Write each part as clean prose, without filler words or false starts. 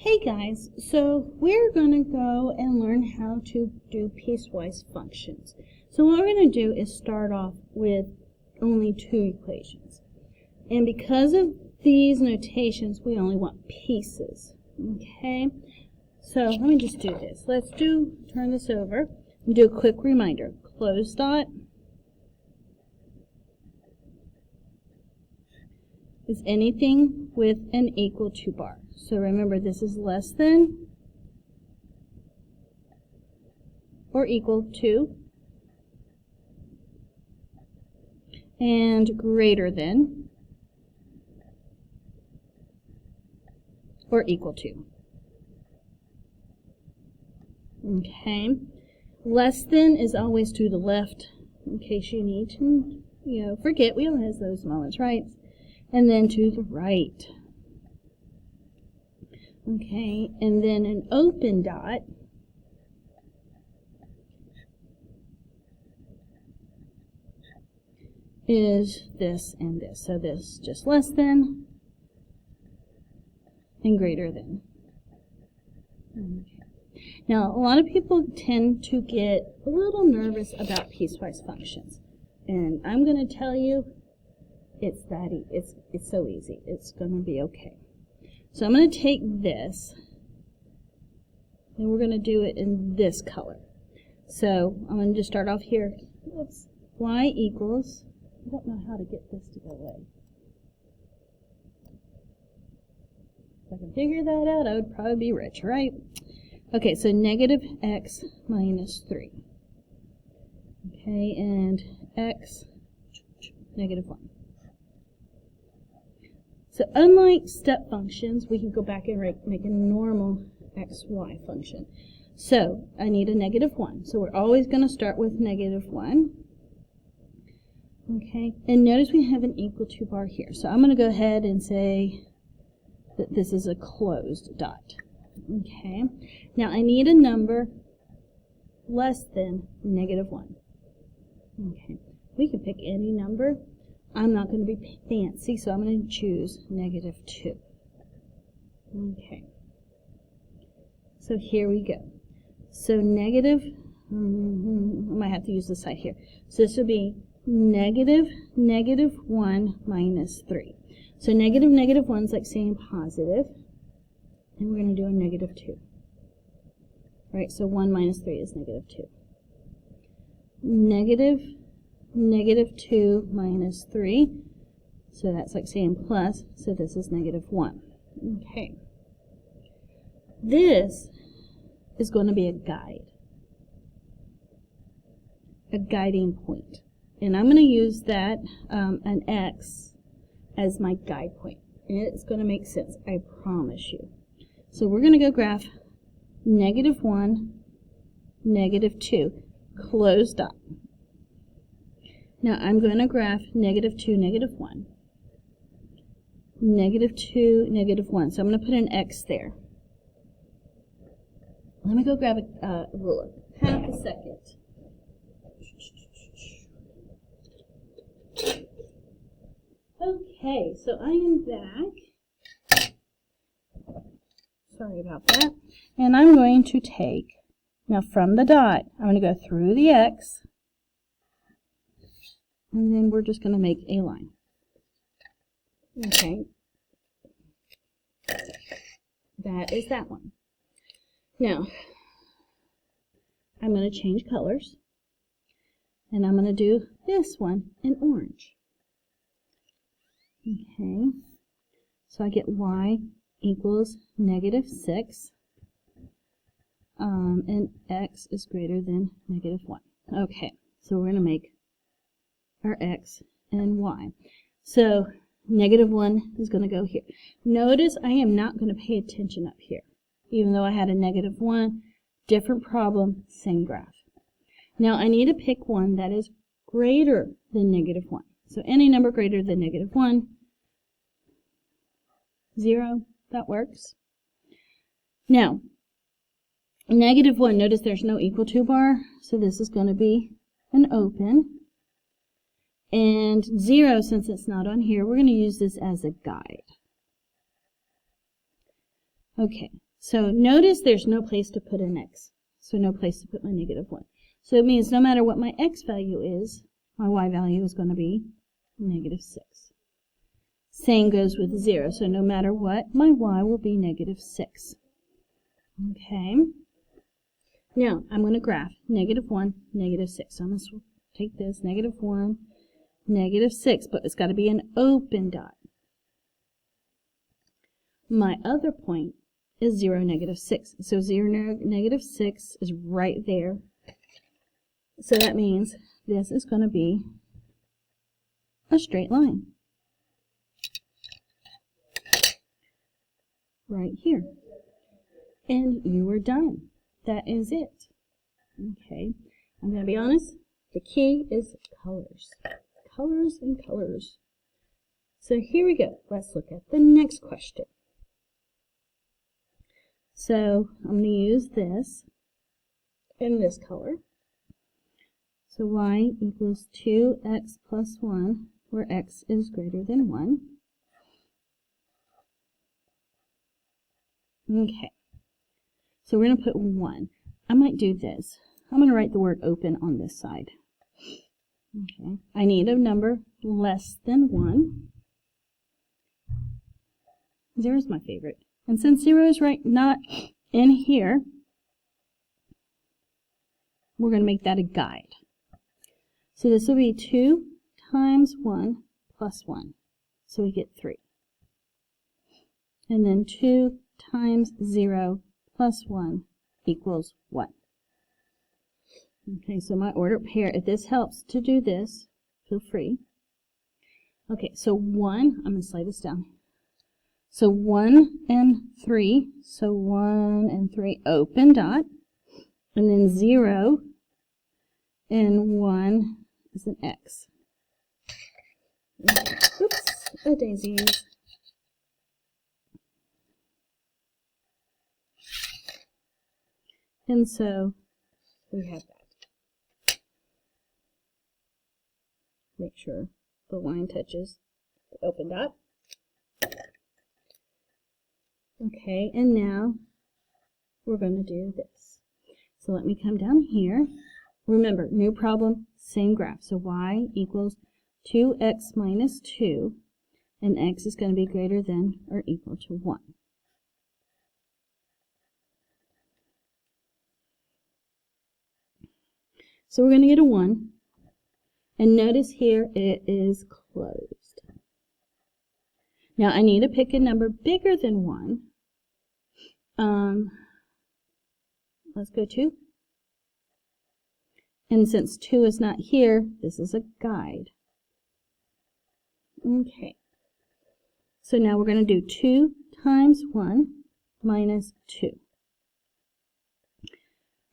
Hey guys, so we're going to go and learn how to do piecewise functions. So what we're going to do is start off with only two equations. And because of these notations, we only want pieces. Okay? So let me just do this. Turn this over and do a quick reminder. Close dot is anything with an equal to bar. So remember, this is less than or equal to and greater than or equal to. Okay. Less than is always to the left in case you need to, forget. We all have those moments, right? And then to the right. Okay, and then an open dot is this and this. So this just less than and greater than. Okay. Now, a lot of people tend to get a little nervous about piecewise functions. And I'm going to tell you, it's so easy. It's going to be okay. So I'm going to take this, and we're going to do it in this color. So I'm going to just start off here. Oops. Y equals, I don't know how to get this to go away. If I can figure that out, I would probably be rich, right? Okay, so negative x minus 3. Okay, and x, negative 1. So unlike step functions, we can go back and make a normal xy function. So I need a negative 1. So we're always going to start with negative 1. Okay, and notice we have an equal to bar here. So I'm going to go ahead and say that this is a closed dot. Okay, now I need a number less than negative 1. Okay, we can pick any number. I'm not going to be fancy, so I'm going to choose negative 2. Okay. So here we go. So negative, I might have to use this side here. So this would be negative 1 minus 3. So negative 1 is like saying positive, and we're going to do a negative 2. Right, so 1 minus 3 is negative 2. Negative 2 minus 3, so that's like saying plus, so this is negative 1. Okay. This is going to be a guide, a guiding point. And I'm going to use that, an x, as my guide point. And it's going to make sense, I promise you. So we're going to go graph negative 1, negative 2, closed dot. Now I'm going to graph negative 2, negative 1. Negative 2, negative 1. So I'm going to put an x there. Let me go grab a ruler. Half a second. Okay, so I am back. Sorry about that. And I'm going to take, now from the dot, I'm going to go through the x. And then we're just going to make a line. Okay. That is that one. Now, I'm going to change colors. And I'm going to do this one in orange. Okay. So I get y equals negative 6. And x is greater than negative 1. Okay. So we're going to make our x and y. So negative 1 is going to go here. Notice I am not going to pay attention up here. Even though I had a negative 1, different problem, same graph. Now I need to pick one that is greater than negative 1. So any number greater than negative 1, 0, that works. Now, negative 1, notice there's no equal to bar, so this is going to be an open. And 0, since it's not on here, we're going to use this as a guide. Okay, So notice there's no place to put an x. So no place to put my -1. So it means no matter what my x value is, my y value is going to be -6. Same goes with 0. So no matter what, my y will be -6. Okay. Now I'm going to graph -1, -6. So I'm going to take this -1, -6, but it's got to be an open dot. My other point is 0, -6. So 0, -6 is right there. So that means this is going to be a straight line. Right here. And you are done. That is it. Okay. I'm going to be honest. The key is colors. Colors and colors. So here we go. Let's look at the next question. So I'm going to use this in this color. So y equals 2x plus 1, where x is greater than 1. Okay. So we're going to put 1. I might do this. I'm going to write the word open on this side. Okay. I need a number less than 1. 0 is my favorite. And since 0 is not in here, we're going to make that a guide. So this will be 2 times 1 plus 1. So we get 3. And then 2 times 0 plus 1 equals 1. Okay, so my ordered pair, if this helps to do this, feel free. Okay, so 1, I'm going to slide this down. So 1 and 3, so 1 and 3, open dot, and then 0 and 1 is an X. Okay. Oops, a daisy. And so we have that. Make sure the line touches the open dot. Okay, and now we're going to do this. So let me come down here. Remember, new problem, same graph. So y equals 2x minus 2, and x is going to be greater than or equal to 1. So we're going to get a 1, and notice here it is closed. Now I need to pick a number bigger than 1. Let's go 2. And since 2 is not here, this is a guide. Okay. So now we're going to do 2 times 1 minus 2.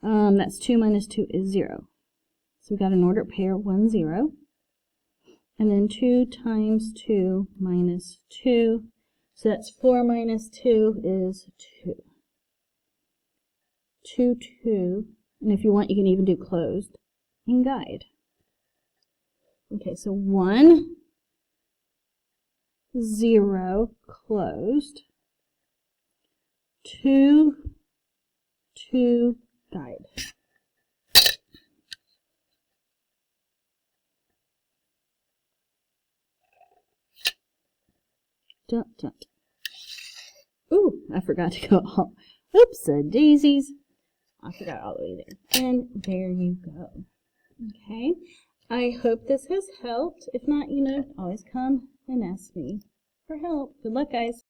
That's 2 minus 2 is 0. So we got an ordered pair, 1, 0. And then 2 times 2 minus 2. So that's 4 minus 2 is 2. 2, 2. And if you want, you can even do closed and guide. Okay, so 1, 0, closed. 2, 2, guide. Dun, dun. Ooh, I forgot to go all. Oops, daisies. I forgot all the way there. And there you go. Okay. I hope this has helped. If not, always come and ask me for help. Good luck, guys.